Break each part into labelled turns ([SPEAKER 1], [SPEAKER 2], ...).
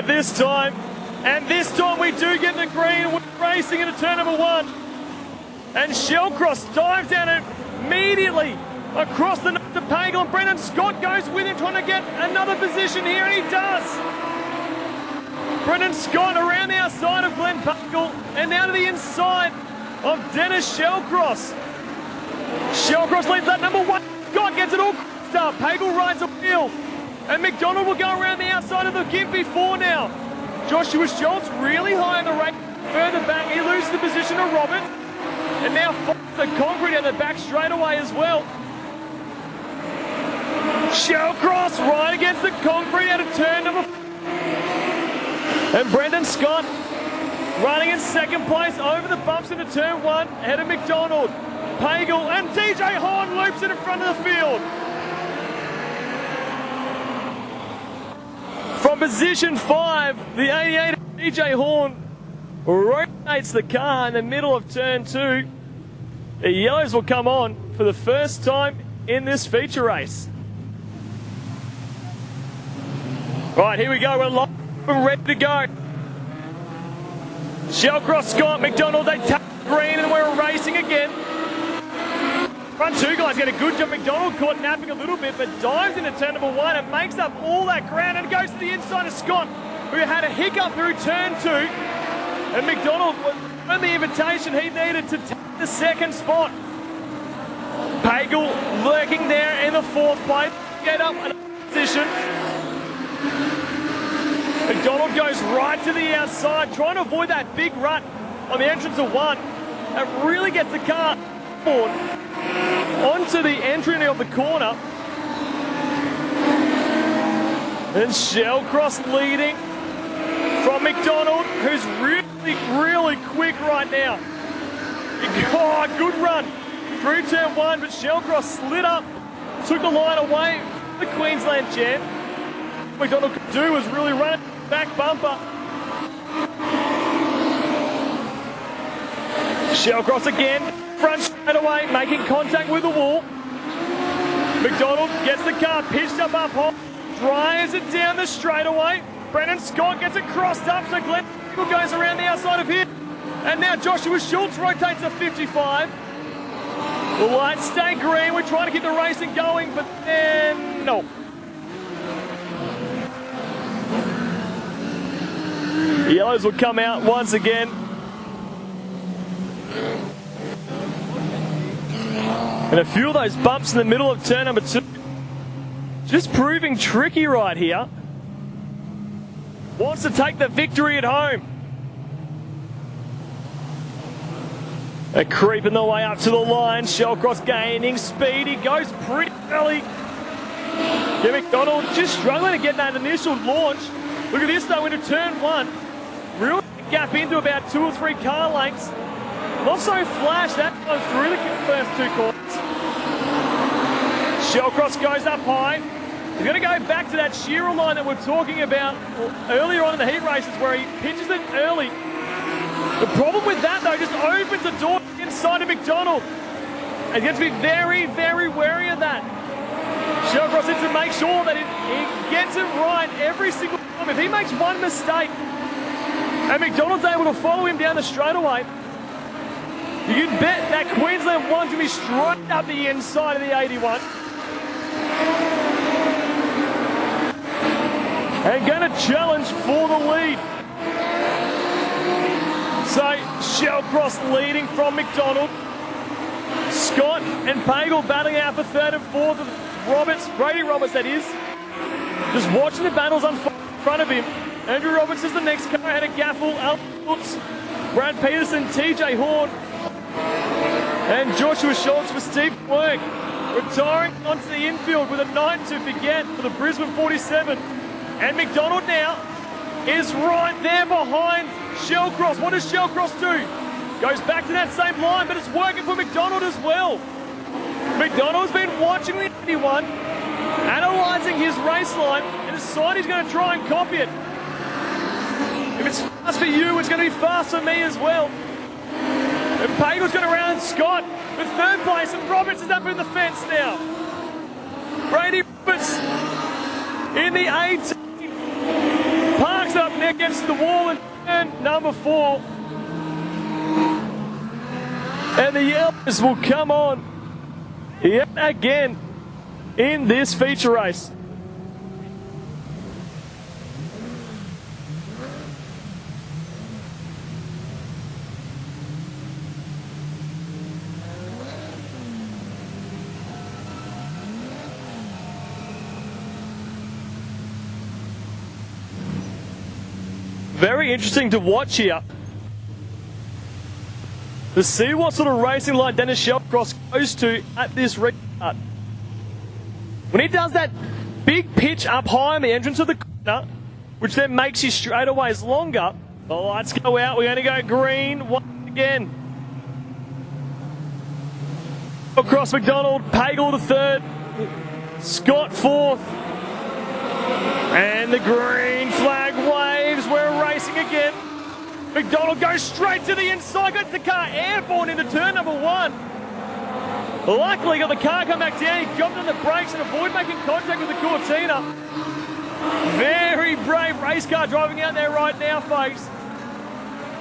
[SPEAKER 1] this time. And this time we do get the green. We're racing into turn number 1. And Shellcross dives down immediately across the nose to Pagel, and Brendan Scott goes with him, trying to get another position here, and he does. Brendan Scott around the outside of Glenn Pagel, and now to the inside of Dennis Shellcross. Shellcross leads that number 1. Scott gets it all crossed up. Pagel rides a wheel, and McDonald will go around the outside of the Gimpy 4 now. Joshua Schultz really high in the race. Further back, he loses the position to Robert, and now finds the concrete at the back straightaway as well. Shellcross right against the concrete out of turn number 4. And Brendan Scott running in second place over the bumps into turn 1 ahead of McDonald. Pagel and TJ Horn loops it in front of the field. From position 5, the 88 of TJ Horn rotates the car in the middle of turn 2. The yellows will come on for the first time in this feature race. Right, here we go. We're live and ready to go. Shellcross, Scott, McDonald, they take green, and we're racing again. Front 2 guys get a good job. McDonald caught napping a little bit, but dives into turn number 1 and makes up all that ground and goes to the inside of Scott, who had a hiccup through turn 2. And McDonald earned the invitation he needed to take the second spot. Pagel lurking there in the 4th place. Get up another position. McDonald goes right to the outside, trying to avoid that big rut on the entrance of 1. That really gets the car forward onto the entry of the corner. And Shellcross leading from McDonald, who's really quick right now. Oh, good run through turn 1, but Shellcross slid up, took the line away from the Queensland champ. What McDonald could do was really run it back bumper. Shellcross again, front straight away, making contact with the wall. McDonald gets the car pitched up high, drives it down the straightaway. Brendan Scott gets it crossed up, so Glenn goes around the outside of him. And now Joshua Schultz rotates to 55. The lights stay green. We're trying to keep the racing going, but then no. The yellows will come out once again. And a few of those bumps in the middle of turn number 2. Just proving tricky right here. Wants to take the victory at home. They're creeping their way up to the line. Shellcross gaining speed. He goes pretty early. Yeah, McDonald just struggling to get that initial launch. Look at this though, into turn 1. Real gap into about 2 or 3 car lengths. Not so flash that goes through the first 2 corners. Shellcross goes up high. He's going to go back to that Shearer line that we're talking about earlier on in the heat races, where he pitches it early. The problem with that though, just opens the door inside of McDonald. And he has to be very wary of that. Shellcross needs to make sure that he gets it right every single time. If he makes one mistake and McDonald's able to follow him down the straightaway, you can bet that Queensland one's going to be straight up the inside of the 81. And going to challenge for the lead. So Shellcross leading from McDonald. Scott and Pagel battling out for 3rd and 4th. Roberts, Brady Roberts that is, just watching the battles unfold in front of him. Andrew Roberts is the next car ahead of Gaffel, Al Phillips, Brad Petersen, TJ Horn, and Joshua Schultz for Steve Work. Retiring onto the infield with a 9 to forget for the Brisbane 47. And McDonald now is right there behind Shellcross. What does Shellcross do? Goes back to that same line, but it's working for McDonald as well. McDonald's been watching the 81, analysing his race line, and decided he's going to try and copy it. If it's fast for you, it's going to be fast for me as well. And Pagel's going to round Scott with 3rd place, and Roberts is up in the fence now. Brady Roberts in the 18 parks up against the wall in turn number 4. And the yellows will come on yet again in this feature race. Very interesting to watch here. To see what sort of racing like Dennis Shellcross goes to at this restart. When he does that big pitch up high in the entrance of the corner, which then makes his straightaways longer, the lights go out. We're going to go green once again. Across McDonald, Pagel the 3rd, Scott 4th. And the green flag waves. We're racing again. McDonald goes straight to the inside, gets the car airborne into turn number 1. Luckily got the car come back down, he jumped on the brakes and avoided making contact with the Cortina. Very brave race car driving out there right now, folks.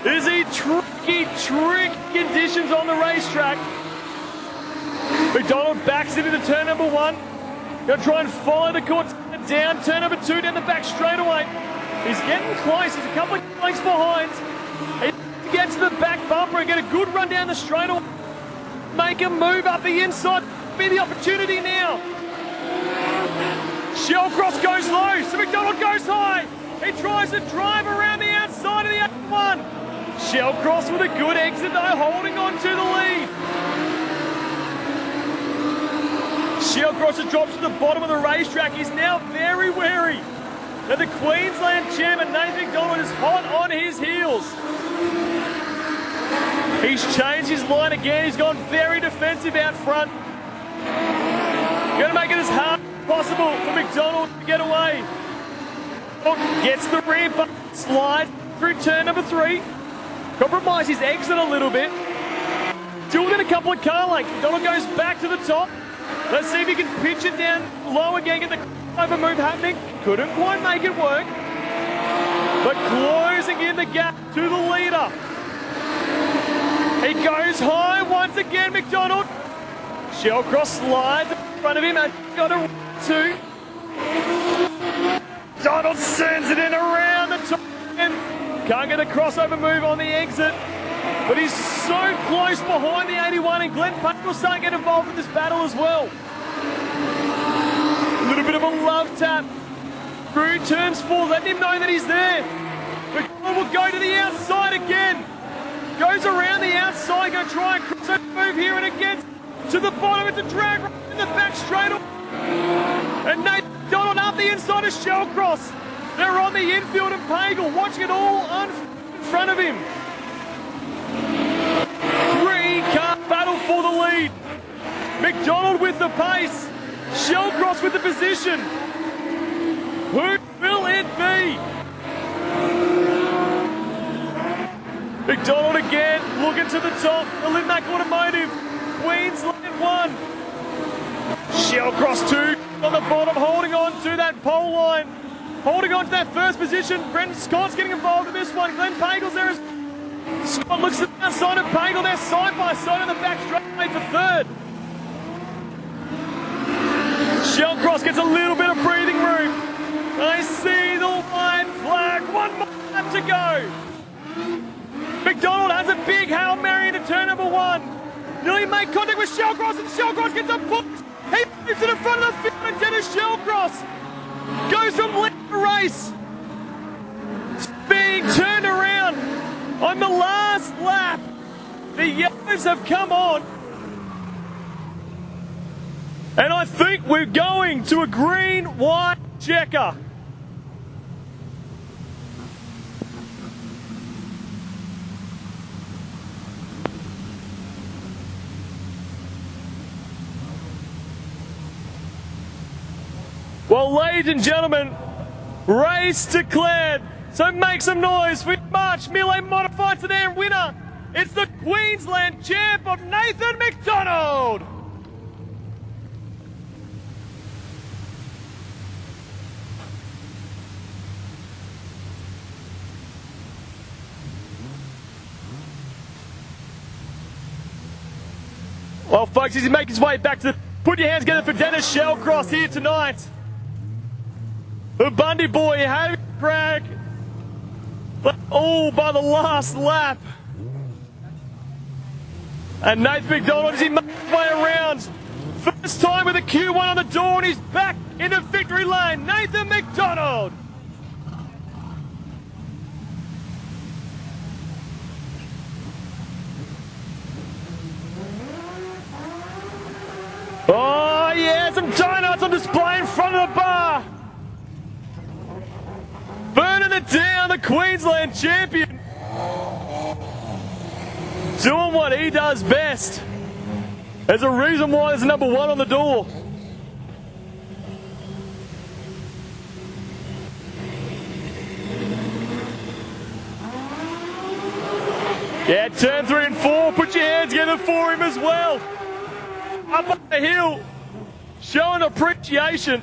[SPEAKER 1] Is he tricky conditions on the racetrack. McDonald backs into turn number 1. Gonna try and follow the Cortina down, turn number 2 down the back straightaway. He's getting close, he's a couple of lengths behind. He gets to the back bumper and get a good run down the straightaway. Make a move up the inside, be the opportunity now. Shellcross goes low, so McDonald goes high. He tries to drive around the outside of the 81. Shellcross with a good exit though, holding on to the lead. Shellcross has dropped to the bottom of the racetrack. He's now very wary. Now the Queensland chairman, Nathan McDonald, is hot on his heels. He's changed his line again. He's gone very defensive out front. Going to make it as hard as possible for McDonald to get away. Gets the rear bump, slides through turn number 3. Compromise his exit a little bit. Still within a couple of car lengths. McDonald goes back to the top. Let's see if he can pitch it down low again, get the over move happening. Couldn't quite make it work. But closing in the gap to the leader. He goes high once again, McDonald. Shellcross slides in front of him and got a 2. McDonald sends it in around the top end. Can't get a crossover move on the exit. But he's so close behind the 81, and Glenn Payne will start getting involved in this battle as well. A little bit of a love tap through turns 4, letting him know that he's there. McDonald will go to the outside again. Goes around the outside, going to try and crossover move here, and it gets to the bottom. It's a drag right in the back straight up. And Nate McDonald up the inside of Shellcross. They're on the infield, and Pagel watching it all in front of him. 3-car battle for the lead. McDonald with the pace. Shellcross with the position. Who will it be? McDonald again, looking to the top. The Lidmac Automotive, Queensland 1. Shellcross 2 on the bottom, holding on to that pole line. Holding on to that first position. Brendan Scott's getting involved in this one. Glenn Pagel's there as Scott looks at the outside of Pagel. They're side by side on the back straightaway for 3rd. Shellcross gets a little bit of breathing room. I see the white flag. 1 more lap to go. McDonald has a big Hail Mary into turn number 1. Nearly made contact with Shellcross, and Shellcross gets a push. He moves to the front of the field, and Dennis Shellcross goes from lead to race. Being turned around on the last lap. The yellows have come on. And I think we're going to a green-white checker. Well, ladies and gentlemen, race declared. So make some noise for March Melee Modified Sedan winner. It's the Queensland champ of Nathan McDonald. Well, folks, as he makes his way back to the... Put your hands together for Dennis Shellcross here tonight. The Bundy boy having a crack. All by the last lap. And Nathan McDonald, as he makes his way around. First time with a Q1 on the door, and he's back in the victory lane. Nathan McDonald. Oh yeah, some donuts on display in front of the bar. Burning it down, the Queensland champion. Doing what he does best. There's a reason why there's a number 1 on the door. Yeah, turn 3 and 4. Put your hands together for him as well. Up on the hill, showing appreciation.